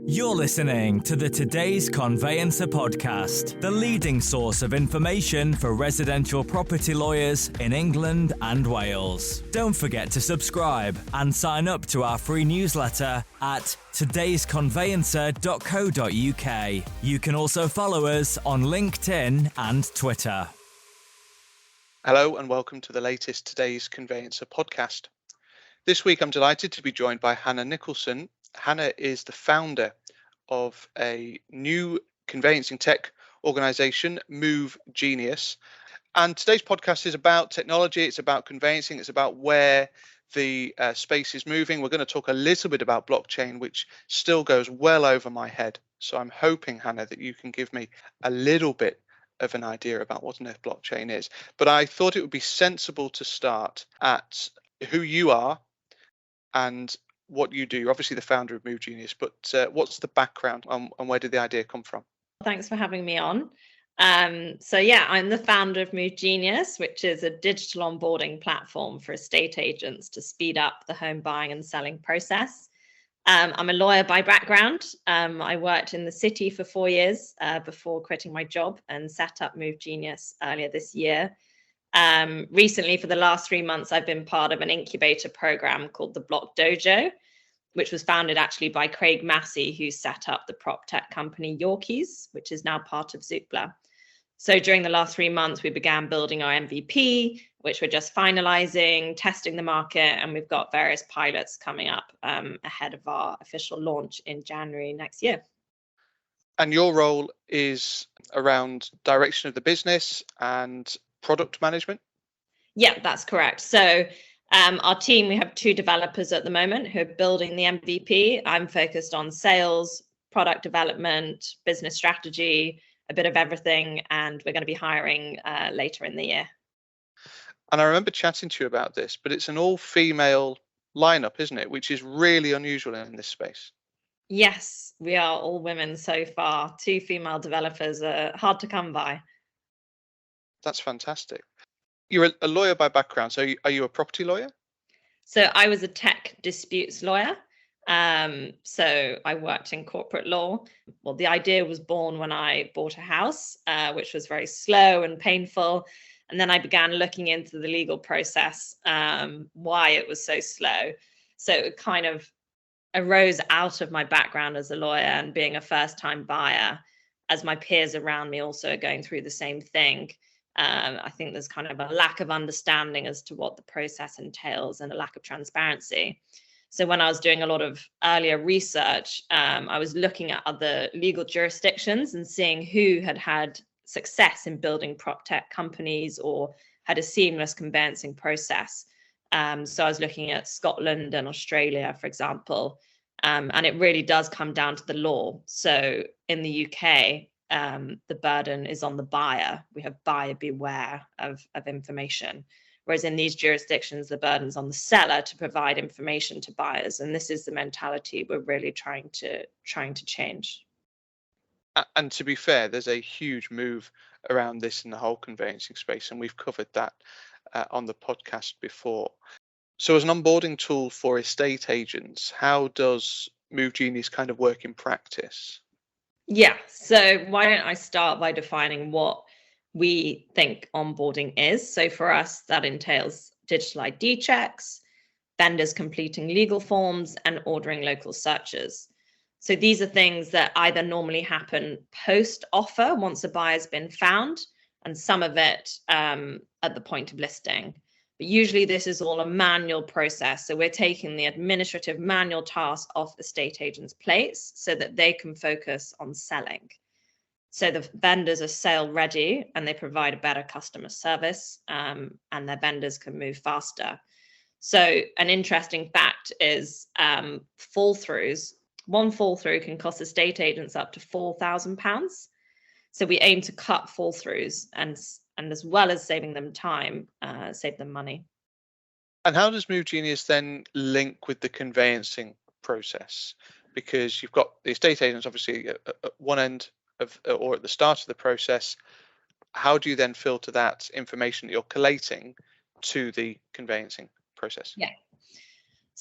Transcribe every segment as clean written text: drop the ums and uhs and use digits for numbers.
You're listening to the Today's Conveyancer podcast, the leading source of information for residential property lawyers in England and Wales. Don't forget to subscribe and sign up to our free newsletter at todaysconveyancer.co.uk. You can also follow us on LinkedIn and Twitter. Hello and welcome to the latest Today's Conveyancer podcast. This week I'm delighted to be joined by Hannah Nicholson. Hannah is the founder of a new conveyancing tech organisation, Move Genius. And today's podcast is about technology, it's about conveyancing, it's about where the space is moving. We're going to talk a little bit about blockchain, which still goes well over my head. So I'm hoping, Hannah, that you can give me a little bit of an idea about what on earth blockchain is. But I thought it would be sensible to start at who you are and what you do. You're obviously the founder of Move Genius, but what's the background and where did the idea come from? Thanks for having me on. I'm the founder of Move Genius, which is a digital onboarding platform for estate agents to speed up the home buying and selling process. I'm a lawyer by background. I worked in the city for 4 years before quitting my job and set up Move Genius earlier this year. Recently, for the last 3 months, I've been part of an incubator program called the Block Dojo, which was founded actually by Craig Massey, who set up the prop tech company Yorkies, which is now part of Zoopla. So during the last 3 months, we began building our MVP, which we're just finalizing, testing the market, and we've got various pilots coming up ahead of our official launch in January next year. And your role is around direction of the business and product management? Yeah, that's correct. So our team, we have 2 developers at the moment who are building the MVP. I'm focused on sales, product development, business strategy, a bit of everything, and we're going to be hiring later in the year. And I remember chatting to you about this, but it's an all-female lineup, isn't it? Which is really unusual in this space. Yes, we are all women so far. 2 female developers are hard to come by. That's fantastic. You're a lawyer by background, so are you a property lawyer? So I was a tech disputes lawyer. So I worked in corporate law. Well, the idea was born when I bought a house, which was very slow and painful. And then I began looking into the legal process, why it was so slow. So it kind of arose out of my background as a lawyer and being a first-time buyer, as my peers around me also are going through the same thing. I think there's kind of a lack of understanding as to what the process entails and a lack of transparency. So when I was doing a lot of earlier research, I was looking at other legal jurisdictions and seeing who had had success in building prop tech companies or had a seamless conveyancing process. So I was looking at Scotland and Australia, for example, and it really does come down to the law. So in the UK, the burden is on the buyer. We have buyer beware of information. Whereas in these jurisdictions, the burden's on the seller to provide information to buyers. And this is the mentality we're really trying to change. And to be fair, there's a huge move around this in the whole conveyancing space, and we've covered that on the podcast before. So as an onboarding tool for estate agents, how does Move Genius kind of work in practice? Yeah, so why don't I start by defining what we think onboarding is. So for us, that entails digital ID checks, vendors completing legal forms, and ordering local searches. So these are things that either normally happen post-offer once a buyer's been found, and some of it at the point of listing. But usually this is all a manual process. So we're taking the administrative manual task off estate agents' plates so that they can focus on selling. So the vendors are sale ready and they provide a better customer service, and their vendors can move faster. So an interesting fact is fall throughs. One fall through can cost estate agents up to £4,000. So we aim to cut fall throughs and as well as saving them time, save them money. And how does Move Genius then link with the conveyancing process? Because you've got the estate agents obviously at one end of or at the start of the process. How do you then filter that information that you're collating to the conveyancing process? Yeah.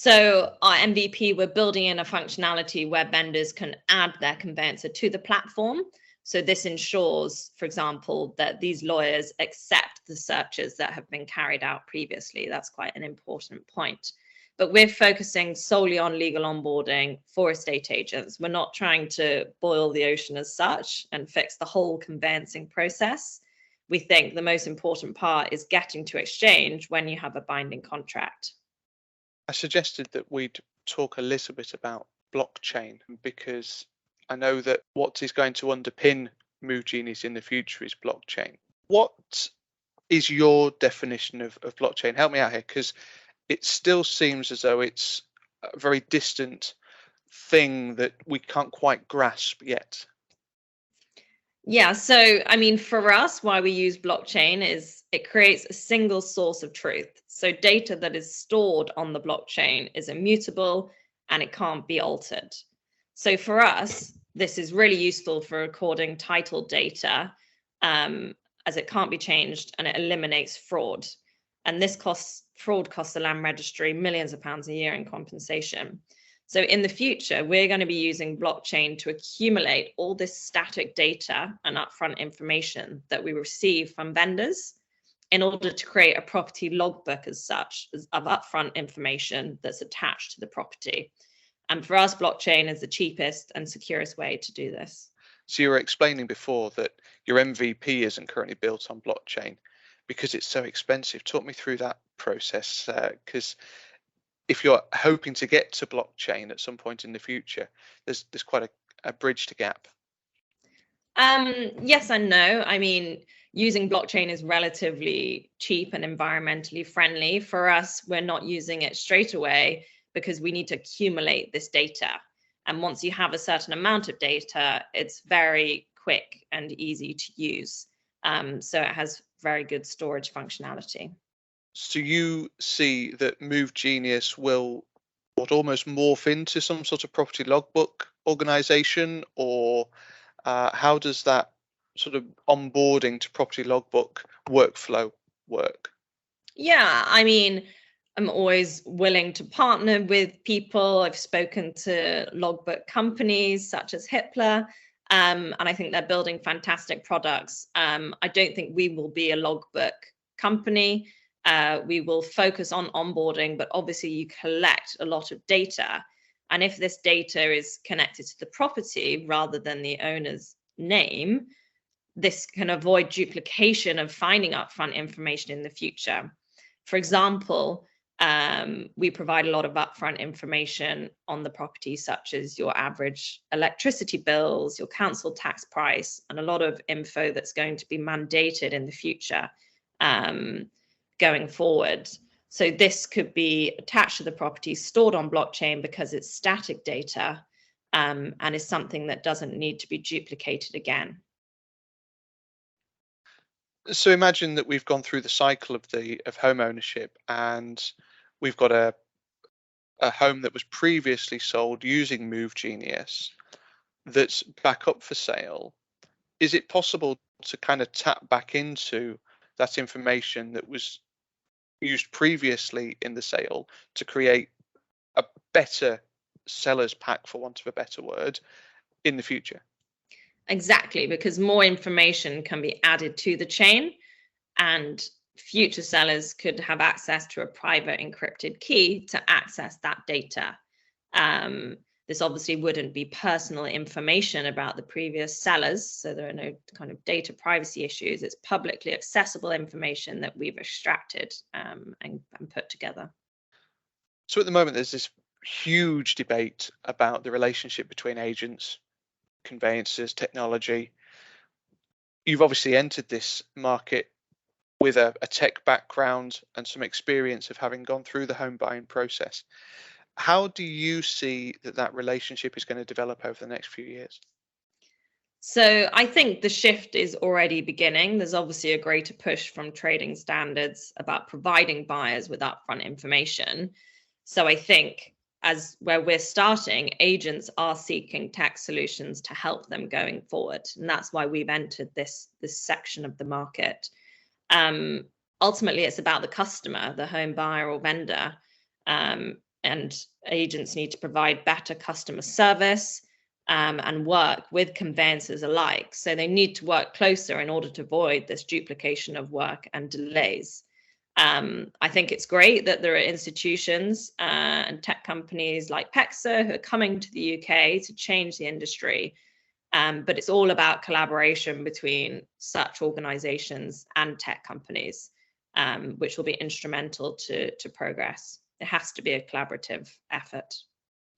So our MVP, we're building in a functionality where vendors can add their conveyancer to the platform. So this ensures, for example, that these lawyers accept the searches that have been carried out previously. That's quite an important point. But we're focusing solely on legal onboarding for estate agents. We're not trying to boil the ocean as such and fix the whole conveyancing process. We think the most important part is getting to exchange when you have a binding contract. I suggested that we'd talk a little bit about blockchain because I know that what is going to underpin Move Genius in the future is blockchain. What is your definition of blockchain? Help me out here, because it still seems as though it's a very distant thing that we can't quite grasp yet. Yeah, so I mean, for us, why we use blockchain is it creates a single source of truth. So data that is stored on the blockchain is immutable and it can't be altered. So for us, this is really useful for recording title data as it can't be changed and it eliminates fraud. And fraud costs the land registry millions of pounds a year in compensation. So in the future, we're going to be using blockchain to accumulate all this static data and upfront information that we receive from vendors in order to create a property logbook as such of upfront information that's attached to the property. And for us, blockchain is the cheapest and securest way to do this. So you were explaining before that your MVP isn't currently built on blockchain because it's so expensive. Talk me through that process, because if you're hoping to get to blockchain at some point in the future, there's quite a bridge to gap. Yes and no. I mean, using blockchain is relatively cheap and environmentally friendly. For us, we're not using it straight away because we need to accumulate this data. And once you have a certain amount of data, it's very quick and easy to use. So it has very good storage functionality. So you see that Move Genius will almost morph into some sort of property logbook organization, or how does that sort of onboarding to property logbook workflow work? Yeah, I mean, I'm always willing to partner with people. I've spoken to logbook companies such as Hippler, and I think they're building fantastic products. I don't think we will be a logbook company. We will focus on onboarding, but obviously you collect a lot of data. And if this data is connected to the property rather than the owner's name, this can avoid duplication of finding upfront information in the future. For example, we provide a lot of upfront information on the property, such as your average electricity bills, your council tax price, and a lot of info that's going to be mandated in the future going forward. So this could be attached to the property, stored on blockchain because it's static data, and is something that doesn't need to be duplicated again. So imagine that we've gone through the cycle of home ownership, and we've got a home that was previously sold using Move Genius that's back up for sale. Is it possible to kind of tap back into that information that was used previously in the sale to create a better seller's pack, for want of a better word, in the future? Exactly, because more information can be added to the chain and future sellers could have access to a private encrypted key to access that data. This obviously wouldn't be personal information about the previous sellers, so there are no kind of data privacy issues. It's publicly accessible information that we've extracted and put together. So at the moment, there's this huge debate about the relationship between agents, conveyancers, technology. You've obviously entered this market with a tech background and some experience of having gone through the home buying process. How do you see that relationship is going to develop over the next few years? So I think the shift is already beginning. There's obviously a greater push from trading standards about providing buyers with upfront information. So I think as where we're starting, agents are seeking tech solutions to help them going forward. And that's why we've entered this section of the market. Ultimately, it's about the customer, the home buyer or vendor. and agents need to provide better customer service and work with conveyancers alike. So they need to work closer in order to avoid this duplication of work and delays. I think it's great that there are institutions and tech companies like PEXA who are coming to the UK to change the industry. But it's all about collaboration between such organizations and tech companies, which will be instrumental to progress. It has to be a collaborative effort.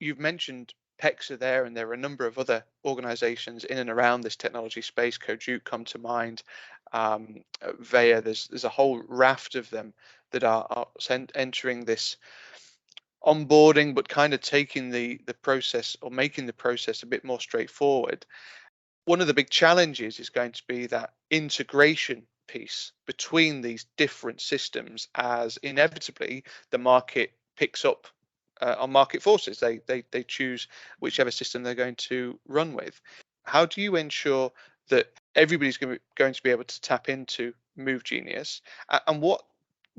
You've mentioned PEXA there, and there are a number of other organizations in and around this technology space. Coduke come to mind. Veya, there's a whole raft of them that are entering this onboarding, but kind of taking the process, or making the process a bit more straightforward. One of the big challenges is going to be that integration piece between these different systems, as inevitably the market picks up on market forces. They choose whichever system they're going to run with. How do you ensure that everybody's going to be able to tap into Move Genius, and what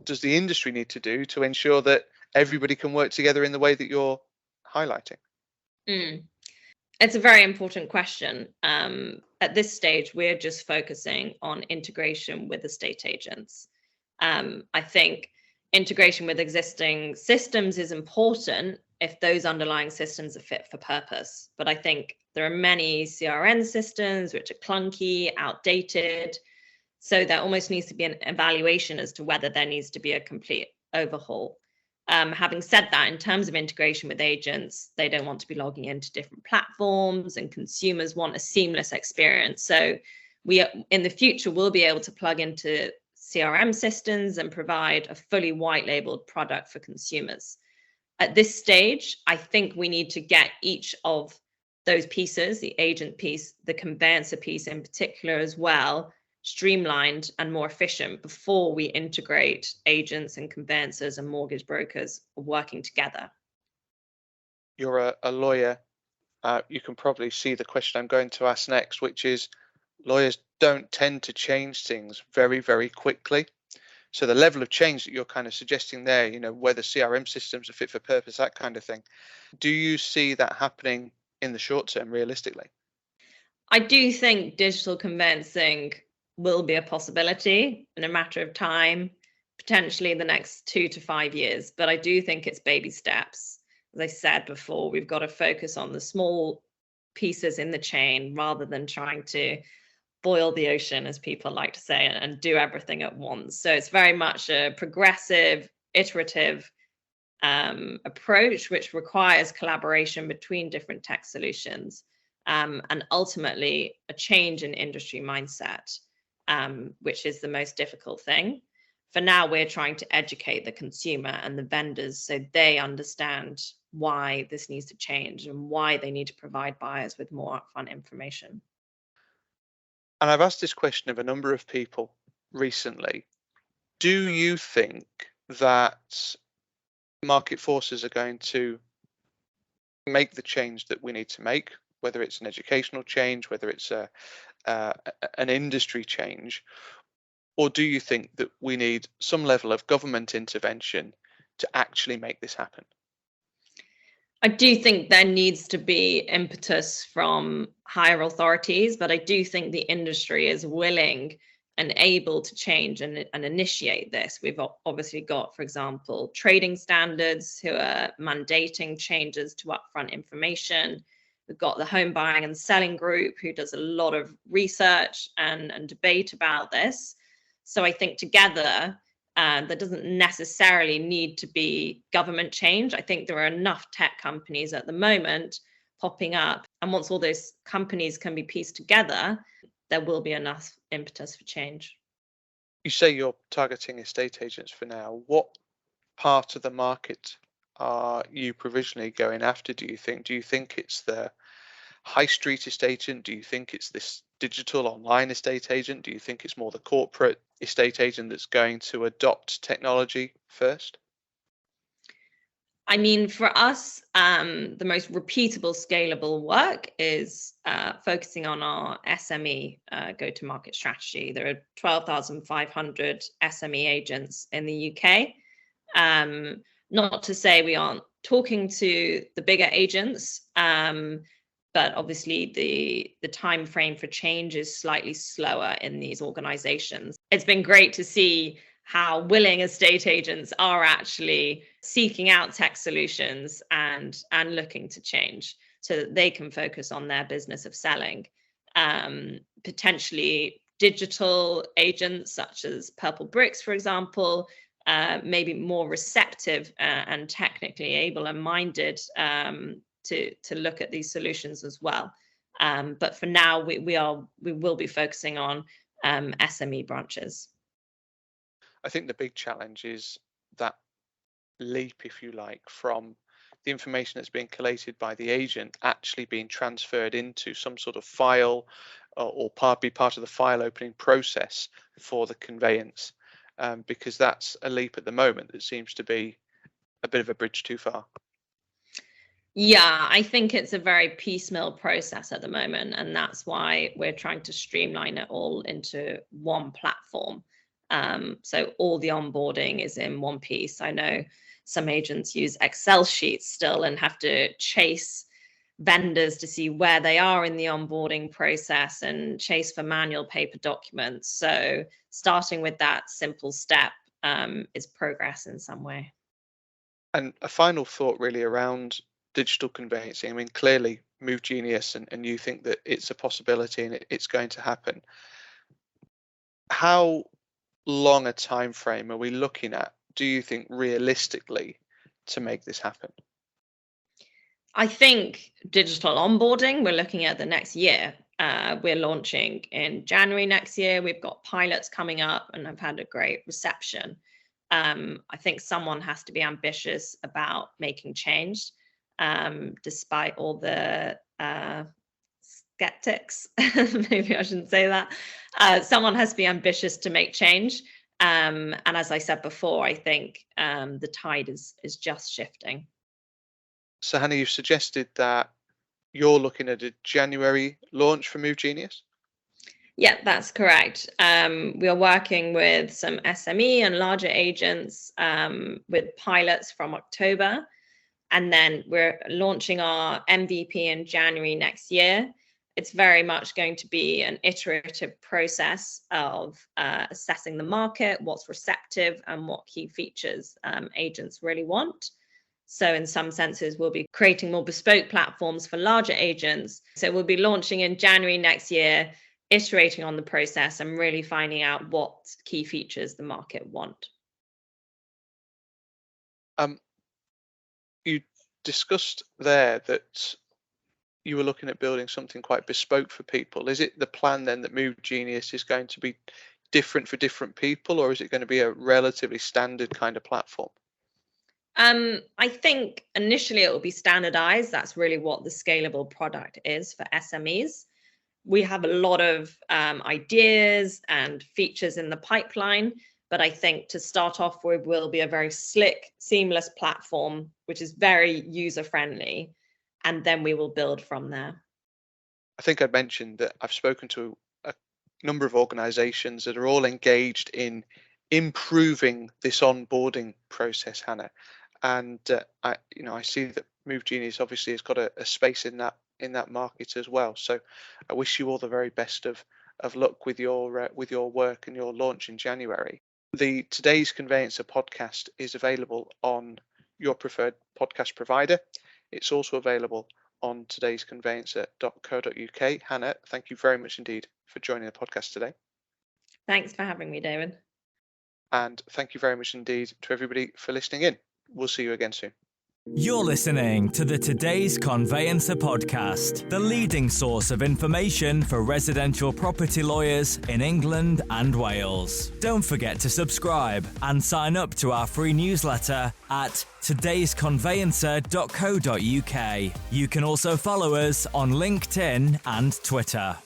does the industry need to do to ensure that everybody can work together in the way that you're highlighting? It's a very important question. At this stage, we're just focusing on integration with estate agents. I think integration with existing systems is important if those underlying systems are fit for purpose. But I think there are many CRM systems which are clunky, outdated. So there almost needs to be an evaluation as to whether there needs to be a complete overhaul. Having said that, in terms of integration with agents, they don't want to be logging into different platforms, and consumers want a seamless experience. So we, in the future, will be able to plug into CRM systems and provide a fully white labeled product for consumers. At this stage, I think we need to get each of those pieces, the agent piece, the conveyancer piece in particular as well, streamlined and more efficient before we integrate agents and conveyancers and mortgage brokers working together. You're a lawyer. You can probably see the question I'm going to ask next, which is, lawyers don't tend to change things very, very quickly. So the level of change that you're kind of suggesting there, whether CRM systems are fit for purpose, that kind of thing, do you see that happening in the short term realistically? I do think digital conveyancing will be a possibility in a matter of time, potentially the next 2 to 5 years. But I do think it's baby steps. As I said before, we've got to focus on the small pieces in the chain rather than trying to boil the ocean, as people like to say, and do everything at once. So it's very much a progressive, iterative approach, which requires collaboration between different tech solutions, and ultimately a change in industry mindset, which is the most difficult thing. For now, we're trying to educate the consumer and the vendors so they understand why this needs to change and why they need to provide buyers with more upfront information. And I've asked this question of a number of people recently. Do you think that market forces are going to make the change that we need to make, whether it's an educational change, whether it's an industry change, or do you think that we need some level of government intervention to actually make this happen? I do think there needs to be impetus from higher authorities, but I do think the industry is willing and able to change and initiate this. We've obviously got, for example, trading standards who are mandating changes to upfront information. We've got the home buying and selling group who does a lot of research and debate about this. So I think together, there doesn't necessarily need to be government change. I think there are enough tech companies at the moment popping up. And once all those companies can be pieced together, there will be enough impetus for change. You say you're targeting estate agents for now. What part of the market are you provisionally going after, do you think? Do you think it's the high street estate agent? Do you think it's this digital online estate agent? Do you think it's more the corporate estate agent that's going to adopt technology first? I mean, for us, the most repeatable, scalable work is focusing on our SME go-to-market strategy. There are 12,500 SME agents in the UK. Not to say we aren't talking to the bigger agents, but obviously the time frame for change is slightly slower in these organizations. It's been great to see how willing estate agents are actually seeking out tech solutions and looking to change so that they can focus on their business of selling. Potentially digital agents such as Purple Bricks, for example, maybe more receptive and technically able and minded to look at these solutions as well. But for now, we will be focusing on SME branches. I think the big challenge is that leap, if you like, from the information that's being collated by the agent actually being transferred into some sort of file or be part of the file opening process for the conveyance, because that's a leap at the moment that seems to be a bit of a bridge too far. Yeah, I think it's a very piecemeal process at the moment, and that's why we're trying to streamline it all into one platform. So all the onboarding is in one piece. I know some agents use Excel sheets still and have to chase vendors to see where they are in the onboarding process and chase for manual paper documents. So starting with that simple step is progress in some way. And a final thought really around digital conveyancing. I mean, clearly Move Genius and you think that it's a possibility and it's going to happen. How long a time frame are we looking at, do you think, realistically, to make this happen? I think digital onboarding, we're looking at the next year. We're launching in January next year. We've got pilots coming up and have had a great reception. I think someone has to be ambitious about making change, despite all the skeptics. Maybe I shouldn't say that. Someone has to be ambitious to make change. And as I said before, I think the tide is just shifting. So Hannah, you've suggested that you're looking at a January launch for Move Genius? Yeah, that's correct. We are working with some SME and larger agents with pilots from October. And then we're launching our MVP in January next year. It's very much going to be an iterative process of assessing the market, what's receptive, and what key features agents really want. So in some senses, we'll be creating more bespoke platforms for larger agents. So we'll be launching in January next year, iterating on the process and really finding out what key features the market want. You discussed there that you were looking at building something quite bespoke for people. Is it the plan then that Move Genius is going to be different for different people, or is it going to be a relatively standard kind of platform? I think initially it will be standardized. That's really what the scalable product is for SMEs. We have a lot of ideas and features in the pipeline, but I think to start off with will be a very slick, seamless platform, which is very user-friendly, and then we will build from there. I think I mentioned that I've spoken to a number of organizations that are all engaged in improving this onboarding process, Hannah. And I see that Move Genius obviously has got a space in that market as well. So I wish you all the very best of luck with your work and your launch in January. The Today's Conveyancer podcast is available on your preferred podcast provider. It's also available on todaysconveyancer.co.uk. Hannah, thank you very much indeed for joining the podcast today. Thanks for having me, David. And thank you very much indeed to everybody for listening in. We'll see you again soon. You're listening to the Today's Conveyancer podcast, the leading source of information for residential property lawyers in England and Wales. Don't forget to subscribe and sign up to our free newsletter at todaysconveyancer.co.uk. You can also follow us on LinkedIn and Twitter.